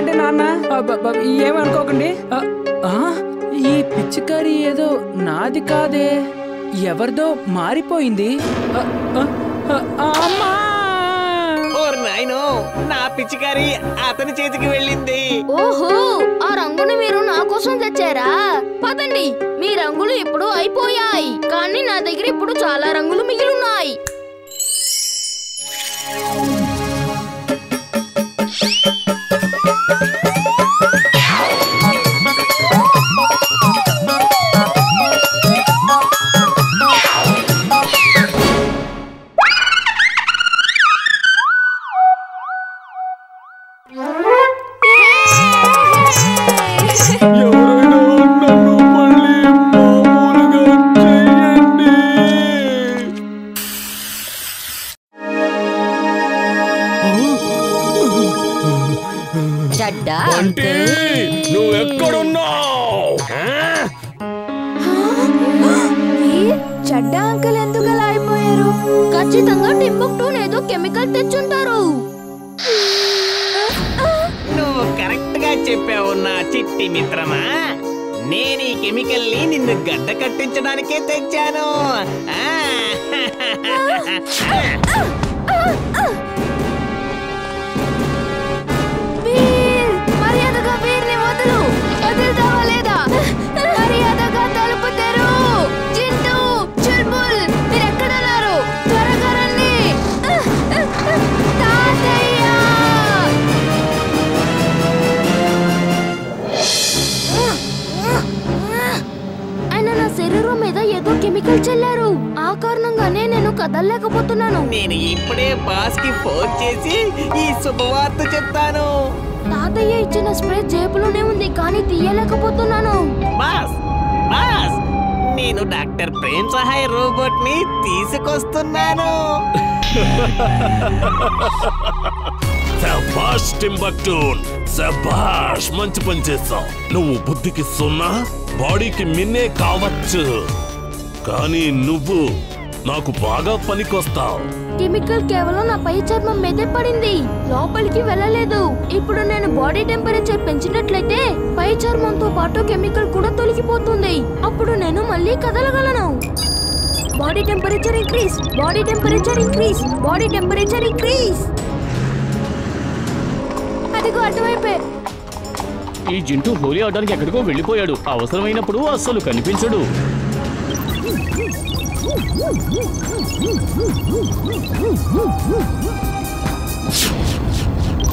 క్షమించండి నాన్న. ఏమనుకోకండి. ఈ పిచ్చికారి ఏదో నాది కాదే, ఎవరిదో మారిపోయింది. అమ్మా! నాయనో, నా పిచ్చికారి అతని చేతికి వెళ్ళింది. ఓహో, ఆ రంగుని మీరు నా కోసం తెచ్చారా? పదండి, మీ రంగులు ఇప్పుడు అయిపోయాయి, కానీ నా దగ్గర ఇప్పుడు చాలా రంగులు మిగిలిన్నాయి. చెడ్డ అంకుల్ ఎందుకు అలా అయిపోయారు? ఖచ్చితంగా టింబుక్టూ ఏదో కెమికల్ తెచ్చుంటారు. నువ్వు కరెక్ట్ గా చెప్పావు నా చిట్టి మిత్రమా. నేను ఈ కెమికల్ ని నిన్ను గడ్డ కట్టించడానికే తెచ్చాను. మర్యాదగా వీరిని వదులు. వదులుతావా లేదా? మర్యాదగా తలుపు తెరు. చింటూ, చుల్బుల్, మీరు ఎక్కడున్నారు? త్వరగా రండి. తాతయ్య! ఆయన నా శరీరం మీద ఏదో కెమికల్ చల్లారు. ఆ కారణంగానే నేను కదలలేకపోతున్నాను. నేను ఇప్పుడే బాస్ కి ఫోన్ చేసి ఈ శుభవార్త చెప్తాను. తాతయ్య ఇచ్చిన స్ప్రే జేబులోనే ఉంది, కానీ తీయలేకపోతున్నాను. బాస్ బాస్, నేను డాక్టర్ ప్రేమ్ సహాయ్ రోబోట్ ని తీసుకొస్తున్నాను. శభాష్ టింబక్టూ, శభాష్, మంచి పని చేసావు. నువ్వు బుద్ధికి సున్నా, బాడీకి మిన్నే కావచ్చు, కానీ నువ్వు నాకు బాగా పనికొస్తావు. కెమికల్ కేవలం నా పై చర్మం మీదే పడింది, లోపలికి వెళ్ళలేదు. ఇప్పుడు నేను బాడీ టెంపరేచర్ పెంచినట్లయితే పై చర్మంతో పాటు కెమికల్ కూడా తొలగిపోతుంది. అప్పుడు నేను మళ్ళీ కదలగలను. Body temperature increase, body temperature increase, body temperature increase. అదిగో అటువైపే. ఈ జింటూ హోలీ ఆడడానికి ఎక్కడికో వెళ్ళిపోయాడు. అవసరమైనప్పుడు అస్సలు కనిపించడు.